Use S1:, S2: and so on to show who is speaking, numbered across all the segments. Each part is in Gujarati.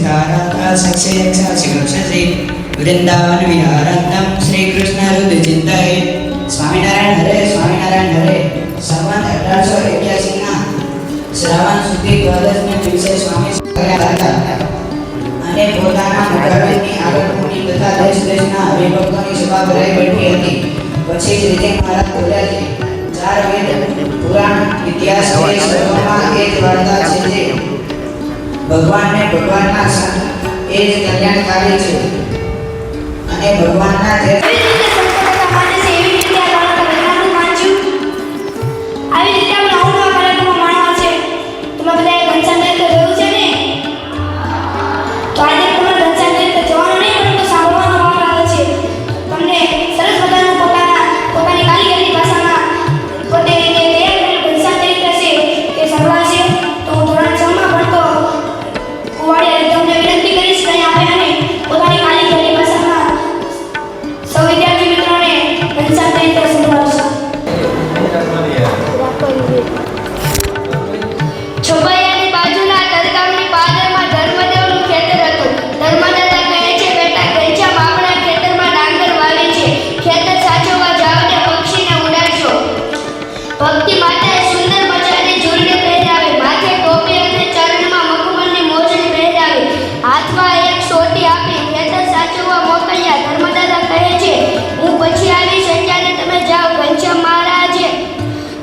S1: सिद्धारता सक्सेयक्षा शिवक्षसे वृंदावन विहारंतम श्री कृष्ण रुद्र चिंतये स्वामीनारायण हरे संवत 1881 ના શ્રાવણ સુધી દ્વાદશને દિવસે સ્વામી ગયા હતા અને પોતાના નગરની આગળની તથા દેશ દેશના હરિભક્તોની સભા ભરાઈ બેઠી હતી. પછી શ્રીજી મહારાજ બોલ્યા છે, ચાર વેદ પુરાણ ઇતિહાસ એ સર્વમાં એક વાર્તા છે જે ભગવાનને ભગવાનના સંત એ જ કલ્યાણકારી છે અને ભગવાનના જે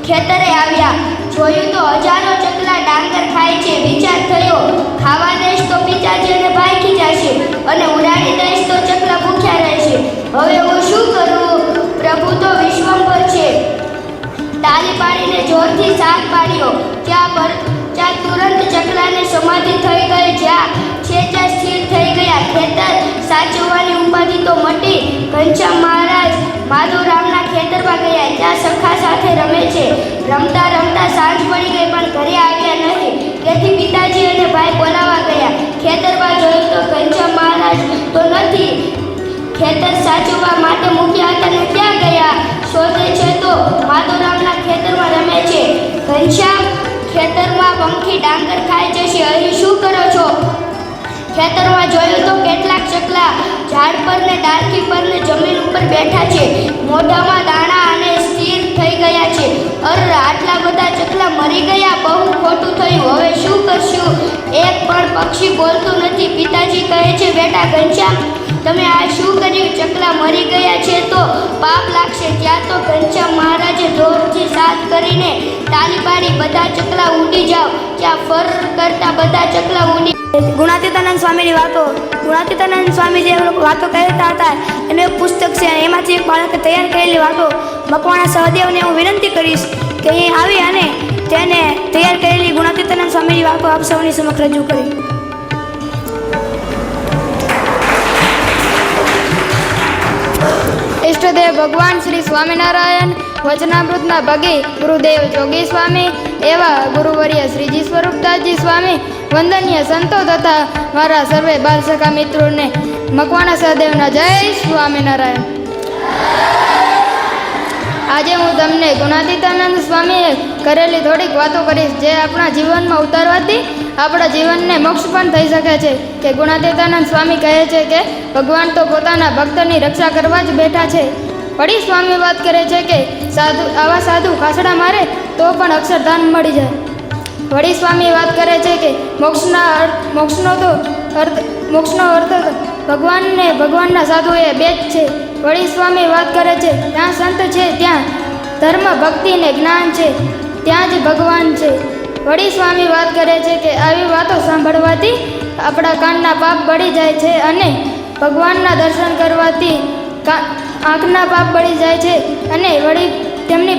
S2: ખેતરે આવ્યા, જોયું તો હજારો ચકલા ડાંગર ખાય છે. વિચાર થયો, ખાવા દઈશ તો પિતાજી અને ભાઈ ખીજાશે અને ઉડાડી દઈશ તો ચકલા ભૂખ્યા રહેશે. હવે હું શું કરું? પ્રભુ તો વિશ્વંભર છે. તાલી પાડીને જોરથી શાક પાડ્યો. ત્યાં તુરંત ચકલાને સમાધિ થઈ ગઈ. જ્યાં છે ત્યાં સ્થિર થઈ ગયા. ખેતર સાચવવાની ઉપાધિ તો મટી. ઘનશ્યામ મહારાજ માધવરામના ખેતરમાં ગયા. ત્યાં સખા સાથે રમે છે. રમતા રમતા સાંજ પડી ગઈ પણ ઘરે આવ્યા નહીં. તેથી પિતાજી અને ભાઈ બોલાવા ગયા. ખેતરમાં જોયું તો ઘનશ્યામ મહારાજ તો નથી. ખેતર સાચવવા માટે મૂક્યા હતા ને ક્યાં ગયા? શોધે છે તો માધવરામના ખેતરમાં રમે છે. ઘનશ્યામ, ખેતરમાં પંખી ડાંગર ખાઈ જશે, અહીં શું કરો છો? ખેતરમાં જોયું તો કેટલાક ચકલા ઝાડ પર ને ડાળખી પર ને જમીન ઉપર બેઠા છે. મોઢામાં દાણા અને સ્થિર થઈ ગયા છે. આટલા બધા ચકલા મરી ગયા, બહુ ખોટું થયું. હવે શું કરશું? એક પણ પક્ષી બોલતું નથી. પિતાજી કહે છે, બેટા ઘનશ્યામ, તમે આ શું કર્યું? ચકલા મરી ગયા છે તો પાપ લાગશે. ત્યાં તો ઘનશ્યામ મહારાજે જોરથી સાથ કરીને તાલી પાડી, બધા ચકલા ઉડી જાઓ. ત્યાં ફર કરતા બધા ચકલા ઉડી.
S3: ગુણાતીતાનંદ સ્વામીની વાતો. ગુણાતીતાનંદ સ્વામી જે વાતો કહેતા હતા એનું એક પુસ્તક છે. એમાંથી એક બાળકે તૈયાર કરેલી વાતો મકવાણા સહદેવને હું વિનંતી કરીશ કે અહીં આવી અને તેને તૈયાર કરેલી ગુણાતીતાનંદ સ્વામીની વાતો આપ સૌની સમક્ષ રજૂ કરી.
S4: ઈષ્ટદેવ ભગવાન શ્રી સ્વામિનારાયણ, વચનામૃતના ભગી ગુરુદેવ જોગી સ્વામી, એવા ગુરુવર્ય શ્રીજી સ્વરૂપદાસજી સ્વામી, વંદનીય સંતો તથા મારા સર્વે બાલસખા મિત્રોને મકવાણા સહદેવના જય સ્વામિનારાયણ. આજે હું તમને ગુણાતીતાનંદ સ્વામીએ કરેલી થોડીક વાતો કરીશ જે આપણા જીવનમાં ઉતારવાથી આપણા જીવનને મોક્ષ પણ થઈ શકે છે. કે ગુણાતીતાનંદ સ્વામી કહે છે કે ભગવાન તો પોતાના ભક્તની રક્ષા કરવા જ બેઠા છે. વળી સ્વામી વાત કરે છે કે આવા સાધુ ખાસડા મારે તો પણ અક્ષરધામ મળી જાય. વળી સ્વામી વાત કરે છે કે મોક્ષનો અર્થ ભગવાનના સાધુ એ બે જ છે. વળી સ્વામી વાત કરે છે, ત્યાં સંત છે ત્યાં ધર્મ, ભક્તિ ને જ્ઞાન છે, ત્યાં જ ભગવાન છે. વળી સ્વામી વાત કરે છે કે આવી વાતો સાંભળવાથી આપણા કાનના પાપ બળી જાય છે અને ભગવાનના દર્શન કરવાથી આંખના પાપ બળી જાય છે અને વળી તેમની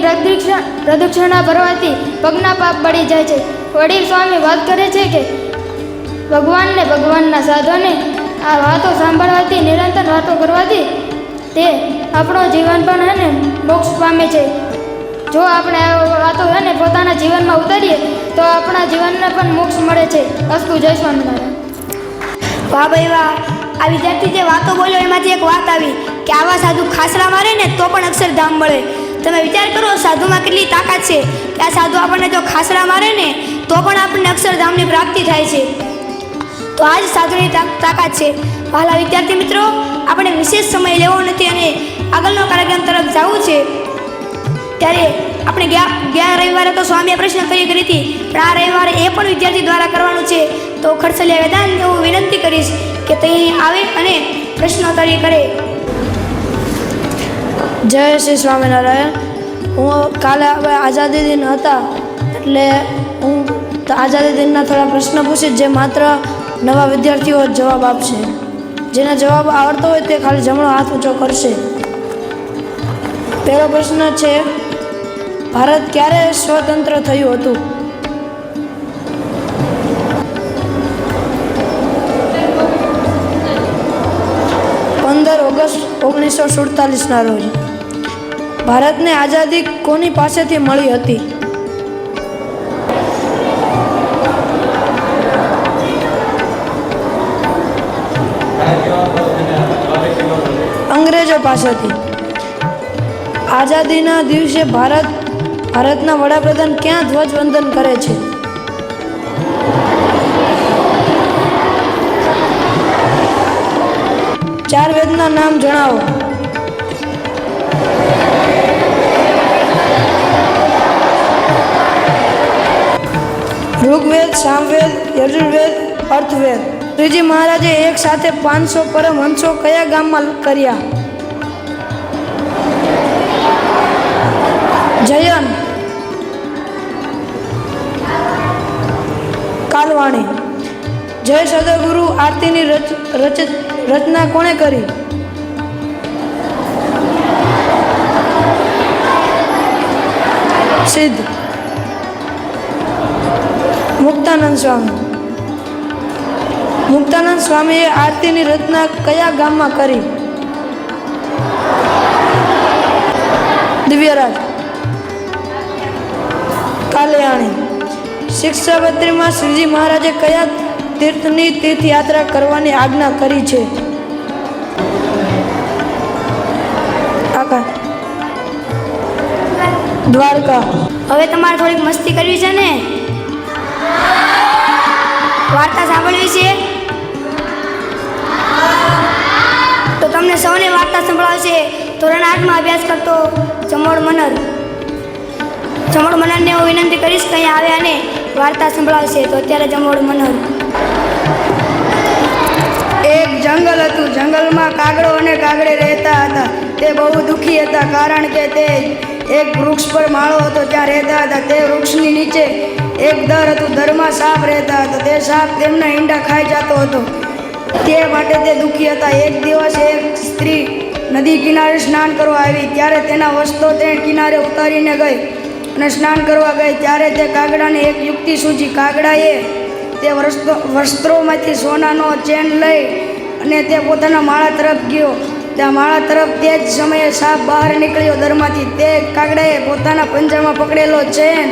S4: પ્રદક્ષિણા ભરવાથી પગના પાપ બળી જાય છે. વળી સ્વામી વાત કરે છે કે ભગવાનને ભગવાનના સાધુને આ વાતો સાંભળવાથી, નિરંતર વાતો કરવાથી તે આપણો જીવન પણ હે ને મોક્ષ પામે છે. જો આપણે આ વાતો હે ને પોતાના જીવનમાં ઉતારીએ તો આપણા જીવનને પણ મોક્ષ મળે છે. અસ્તુ, જય સ્વામિનારાયણ.
S3: વાહ ભાઈ વાહ. આ વિદ્યાર્થી જે વાતો બોલ્યો એમાંથી એક વાત આવી કે આવા સાધુ ખાસરા મારે ને તો પણ અક્ષરધામ મળે. તમે વિચાર કરો સાધુમાં કેટલી તાકાત છે કે આ સાધુ આપણને જો ખાસરા મારે ને તો પણ આપણને અક્ષરધામની પ્રાપ્તિ થાય છે. તો આ જ સાધુની તાકાત છે. વહાલા વિદ્યાર્થી મિત્રો, આપણે વિશેષ સમય લેવો નથી અને આગળનો કાર્યક્રમ તરફ જવું છે. ત્યારે આપણે ગયા રવિવારે તો સ્વામીએ પ્રશ્ન કરી હતી, પણ આ રવિવારે એ પણ વિદ્યાર્થી દ્વારા કરવાનું છે. તો ખડસલિયા વેદાંતને હું વિનંતી કરીશ કે તે આવે અને પ્રશ્નોત્તરી કરે.
S5: જય શ્રી સ્વામિનારાયણ. હું કાલે હવે આઝાદી દિન હતા એટલે હું આઝાદી દિનના થોડા પ્રશ્ન પૂછીશ, જે માત્ર નવા વિદ્યાર્થીઓ જ જવાબ આપશે. જેને જવાબ આવડતો હોય તે ખાલી જમણો હાથ ઊંચો કરશે. પહેલો પ્રશ્ન છે, ભારત ક્યારે સ્વતંત્ર થયું હતું? ઓગસ્ટ 1947 રોજ. ભારતને આઝાદી કોની પાસેથી મળી હતી? અંગ્રેજો પાસેથી. આઝાદીના દિવસે ભારતના વડાપ્રધાન ક્યાં ધ્વજવંદન કરે છે? ચાર વેદના નામ જણાવો. ઋગ્વેદ, સામવેદ, યજુર્વેદ, અર્થવેદ. શ્રીજી મહારાજે એક સાથે 500 પરમહંસો કયા ગામમાં કર્યા? જયન. કાલવાણી. જય સદગુરુ આરતીની રચના કોણે કરી? સિદ્ધ. મુક્તાનંદ સ્વામી. મુક્તાનંદ સ્વામીએ આરતીની રચના કયા ગામમાં કરી? દિવ્યરાજ. કાલિયાણી. શિક્ષાપત્રીમાં શ્રીજી મહારાજે કયા તીર્થની તીર્થયાત્રા કરવાની આજ્ઞા કરી છે? દ્વારકા.
S3: હવે તમારે થોડીક મસ્તી કરવી છે ને? વાર્તા સાંભળવી છે તો તમને સૌને વાર્તા સંભળાવશે ધોરણ 8માં અભ્યાસ કરતો જમોડ મનર. જમોડ મનરને હું વિનંતી કરીશ કે અહીંયા આવે અને વાર્તા સંભળાવશે. તો અત્યારે જમોડ મનર.
S6: એક જંગલ હતું. જંગલમાં કાગડો અને કાગડી રહેતા હતા. તે બહુ દુઃખી હતા, કારણ કે તે એક વૃક્ષ પર માળો હતો, ત્યાં રહેતા હતા. તે વૃક્ષની નીચે એક દર હતું. દરમાં સાપ રહેતા હતા. તે સાપ તેમના ઈંડા ખાઈ જતો હતો. તે માટે તે દુઃખી હતા. એક દિવસ એક સ્ત્રી નદી કિનારે સ્નાન કરવા આવી. ત્યારે તેના વસ્ત્રો તે કિનારે ઉતારીને ગઈ અને સ્નાન કરવા ગઈ. ત્યારે તે કાગડાને એક યુક્તિ સૂઝી. કાગડાએ તે વસ્ત્રોમાંથી સોનાનો ચેન લઈ અને તે પોતાના માળા તરફ ગયો. ત્યાં માળા તરફ તે જ સમયે સાપ બહાર નીકળ્યો દરમાંથી. તે કાગડાએ પોતાના પંજામાં પકડેલો ચેન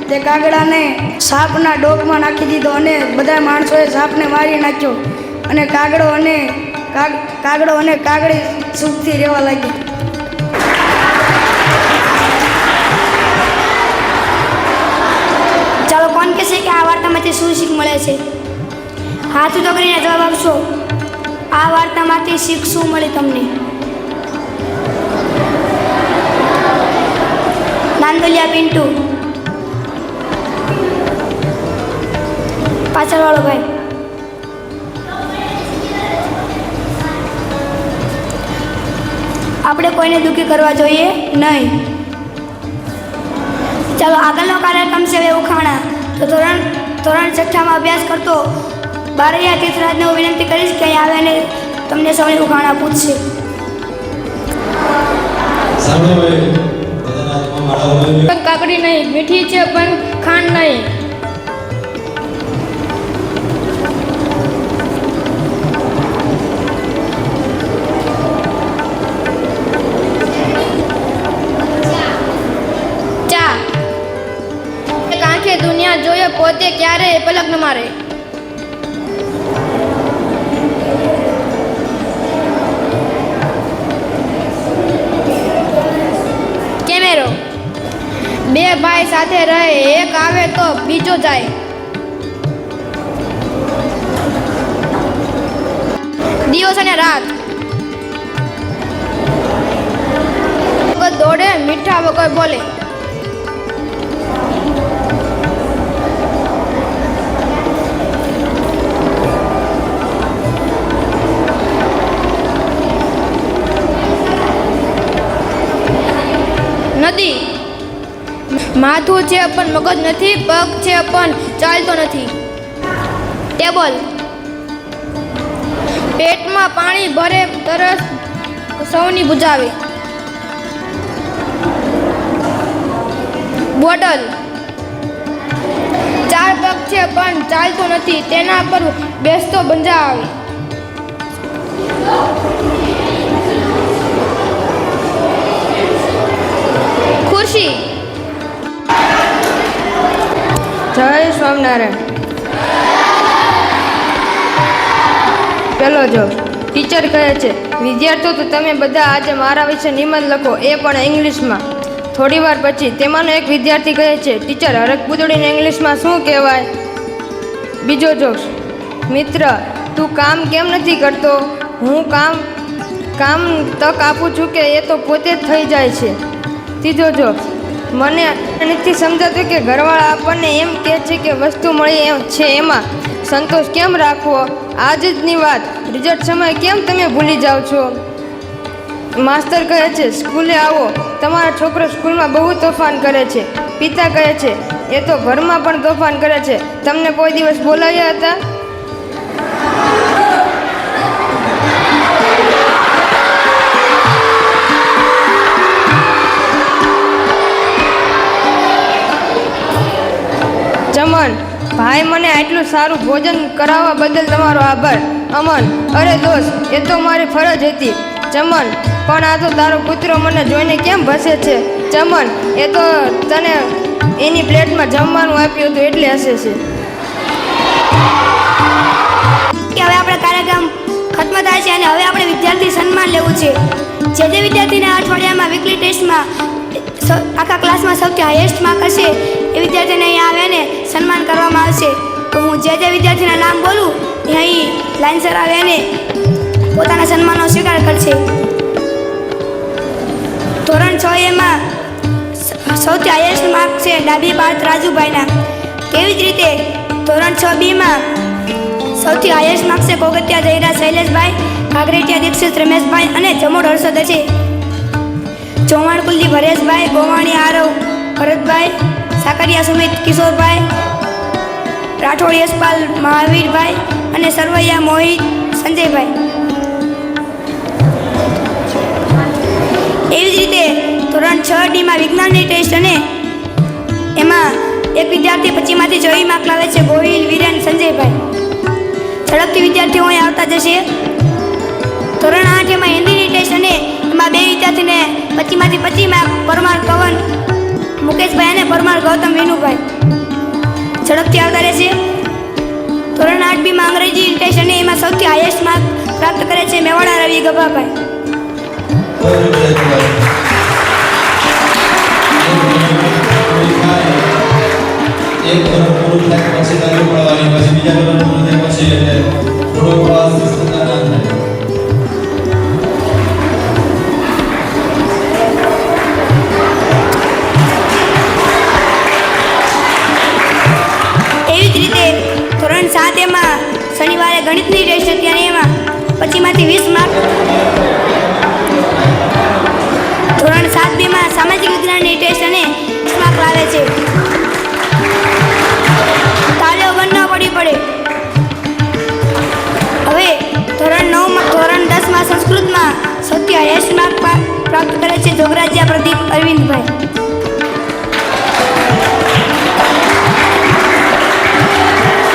S6: તે કાગડાને સાપના ડોકમાં નાખી દીધો અને બધા માણસોએ સાપને મારી નાખ્યો. અને કાગડો અને કાગડી સુખથી રહેવા લાગ્યા.
S3: ચાલો, કોણ કહેશે કે આ વાર્તામાંથી શું શીખ મળે છે? હાથ ઊંચો કરીને જવાબ આપશો. આ વાર્તામાંથી શીખ શું મળી તમને? નાંદલિયા પિન્ટુ. પાછળવાળો ભાઈ. આપણે કોઈને દુઃખી કરવા જોઈએ નહીં. ચાલો, આગળનો કાર્યક્રમ છે ઉખાણા. તો ધોરણ 6માં અભ્યાસ કરતો બારૈયા તીર્થરાજને હું વિનંતી કરીશ કે અહીં આવે અને તમને સૌને ઉખાણા પૂછશે.
S4: કાકડી નહીં, મીઠી છે પણ ખાંડ નહીં. ચા. એક આંખે દુનિયા જોઈએ, પોતે ક્યારેય પલક ન મારે. કેમેરો. બે ભાઈ સાથે રહે, એક આવે તો બીજો જાય. દિવસ અને રાત. વગર દોડે, મીઠા વગર બોલે. નદી. માથું છે પણ મગજ નથી, પગ છે પણ ચાલતો નથી. ટેબલ. પેટમાં પાણી ભરે, તરસ સૌની બુજાવે. બોટલ. 4 પગ છે પણ ચાલતો નથી, તેના પર બેસતો બંજા આવે. ખુરશી. જય સ્વામિનારાયણ. પેલો જો ટીચર કહે છે, વિદ્યાર્થીઓ તો તમે બધા આજે મારા વિશે નિબંધ લખો, એ પણ ઇંગ્લિશમાં. થોડી વાર પછી તેમાંનો એક વિદ્યાર્થી કહે છે, ટીચર હરકપૂતળીને ઇંગ્લિશમાં શું કહેવાય? બીજો જોક્સ, મિત્ર તું કામ કેમ નથી કરતો? હું કામ તક આપું છું કે એ તો પોતે જ થઈ જાય છે. ત્રીજો જોક્સ, મને નથી સમજાતું કે ઘરવાળા આપણને એમ કહે છે કે વસ્તુ મળી એમ છે એમાં સંતોષ કેમ રાખવો? આજની વાત, રિઝલ્ટ સમય કેમ તમે ભૂલી જાઓ છો? માસ્તર કહે છે, સ્કૂલે આવો, તમારો છોકરો સ્કૂલમાં બહુ તોફાન કરે છે. પિતા કહે છે, એ તો ઘરમાં પણ તોફાન કરે છે, તમને કોઈ દિવસ બોલાવ્યા હતા? ચમન, ભાઈ મને આટલું સારું ભોજન કરાવવા બદલ તમારો આભાર. અમન, અરે દોસ્ત, એ તો મારી ફરજ હતી. ચમન, પણ આ તો તારો કૂતરો મને જોઈને કેમ ભસે છે? ચમન, એ તો તને એની પ્લેટમાં જમવાનું આપ્યું હતું એટલે હસે છે.
S3: કે હવે આપણે કાર્યક્રમ ખત્મ થાય છે અને હવે આપણે વિદ્યાર્થી સન્માન લેવું છે. જે વિદ્યાર્થીને અઠવાડિયામાં વીકલી ટેસ્ટમાં આખા ક્લાસમાં સૌથી હાઈએસ્ટ માર્ક હશે એ વિદ્યાર્થીને અહીંયા આવે ને સન્માન કરવામાં આવશે. તો હું જે વિદ્યાર્થીના નામ બોલું એ અહીં લાઇનસર આવે અને પોતાના સન્માનનો સ્વીકાર કરશે. ધોરણ 6 એમાં સૌથી હાઈએસ્ટ માર્ક છે ડાબી પાર્થ રાજુભાઈના. તેવી જ રીતે ધોરણ 6B સૌથી હાઈએસ્ટ માર્ક છે કોગતિયા જયરા શૈલેષભાઈ, ઘાઘરેટિયા દીક્ષિત રમેશભાઈ અને જમોડ હર્ષદ છે. ચૌહાણ કુલદીપ હરેશભાઈ, ગોવાણી આરવ ભરતભાઈ, સાકરિયા સુમિત કિશોરભાઈ, રાઠોડ યશપાલ મહાવીરભાઈ અને સરવૈયા મોહિત સંજયભાઈ. એવી જ રીતે ધોરણ 6Dમાં વિજ્ઞાનની ટેસ્ટ અને એમાં એક વિદ્યાર્થી 25માંથી 24 માર્ક લાવે છે ગોહિલ વિરેન સંજયભાઈ. ઝડપથી વિદ્યાર્થીઓ અહીં આવતા જશે. ધોરણ 8 એમાં હિન્દીની ટેસ્ટ અને એમાં 2 વિદ્યાર્થીને 25માંથી 25 માર્ક પરમાર કવન મુકેશભાઈ અને પરમાર ગૌતમ વિનુભાઈ. ઝડપથી આવતા રહેશે. ધોરણ 8Bમાં અંગ્રેજી ટેસ્ટ અને એમાં સૌથી હાઈએસ્ટ માર્ક પ્રાપ્ત કરે છે મેવાડા રવિ ગભાભાઈ.
S7: એક ધોરણ પૂરું થાય પછી ચાલુ પડવાની, પછી બીજા ધોરણ પૂરું થાય પછી એટલે થોડો પ્રવાસ થતા ના થાય.
S3: એવી જ રીતે ધોરણ 7 એમાં શનિવારે ગણિતની ટેસ્ટ હતી અને એમાં 25માંથી 20 માર્ક. ધોરણ 7Bમાં સામાજિક વિજ્ઞાનની ટેસ્ટ અને 20 માર્ક લાવે છે. તાળીઓ બંધ ન પડી પડે. હવે ધોરણ 10માં સંસ્કૃતમાં સૌથી હાઈએસ્ટ માર્ક પ્રાપ્ત કરે છે જોગરાજિયા પ્રદીપ અરવિંદભાઈ.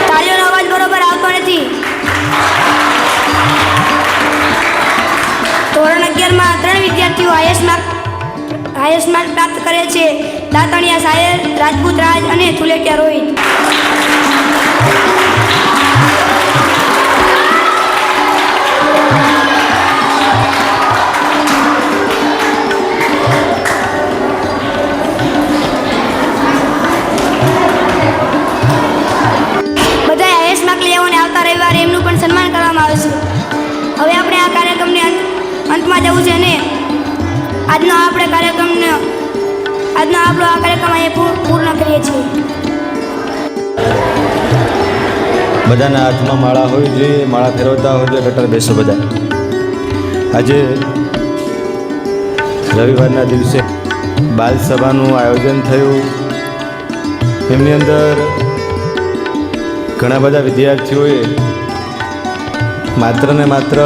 S3: તાળીઓનો અવાજ બરોબર આવતો નથી. ધોરણ 11માં 3 વિદ્યાર્થીઓ હાઈએસ્ટ માર્ક પ્રાપ્ત કરે છે દાતણિયા સાયર, રાજપૂત રાજ અને થુલેટિયા રોહિત. બધા હાઈએસ્ટ માર્ક લેવાને આવતા રવિવારે એમનું પણ સન્માન કરવામાં આવશે. હવે ભણવા જવું છે અને આજનો આપણો આ કાર્યક્રમ અહીં પૂર્ણ કરીએ છીએ.
S8: બધાના હાથમાં માળા હોવી જોઈએ, માળા ફેરવતા હોય જોઈએ. કટર બેસો બધા. આજે રવિવારના દિવસે બાલ સભાનું આયોજન થયું. એમની અંદર ઘણા બધા વિદ્યાર્થીઓએ માત્ર ને માત્ર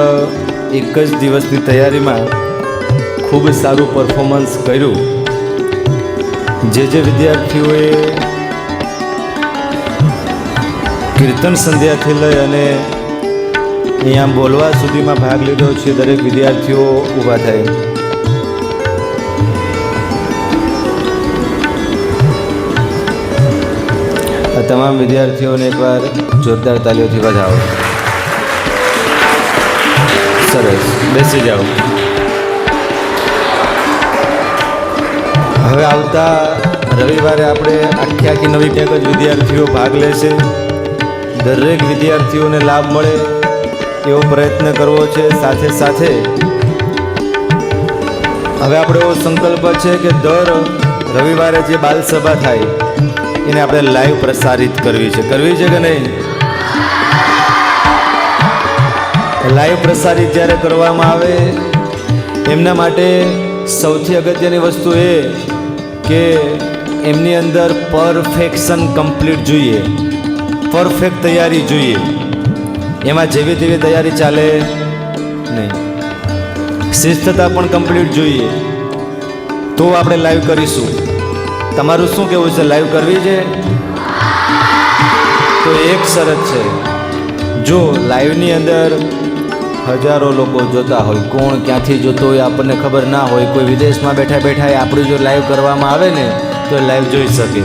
S8: એક જ દિવસની તૈયારીમાં ખૂબ સારું પરફોર્મન્સ કર્યું. જે વિદ્યાર્થીઓએ કીર્તન સંધ્યાથી લઈ અને અહીંયા બોલવા સુધીમાં ભાગ લીધો છે, દરેક વિદ્યાર્થીઓ ઊભા થાય. આ તમામ વિદ્યાર્થીઓને એકવાર જોરદાર તાલીઓથી વધાવો. સરસ, બેસી જાઓ. હવે આવતા રવિવારે આપણે આખી નવી એક જ વિદ્યાર્થીઓ ભાગ લેશે. દરેક વિદ્યાર્થીઓને લાભ મળે એવો પ્રયત્ન કરવો છે. સાથે સાથે હવે આપણો એવો સંકલ્પ છે કે દર રવિવારે જે બાલસભા થાય એને આપણે લાઈવ પ્રસારિત કરવી છે કે નહીં? લાઈવ પ્રસારિત જ્યારે કરવામાં આવે એમના માટે સૌથી અગત્યની વસ્તુ એ કે એમની અંદર પરફેક્શન કમ્પ્લીટ જોઈએ, પરફેક્ટ તૈયારી જોઈએ. એમાં જેવી તેવી તૈયારી ચાલે નહીં. શિસ્તતા પણ કમ્પ્લીટ જોઈએ. તો આપણે લાઈવ કરીશું. તમારું શું કહેવું છે? લાઈવ કરવી છે? તો એક શરત છે, જો લાઈવની અંદર હજારો લોકો જોતા હોય, કોણ ક્યાંથી જોતો હોય આપણને ખબર ના હોય, કોઈ વિદેશમાં બેઠા બેઠા આપણું જો લાઈવ કરવામાં આવે ને તો લાઈવ જોઈ શકે.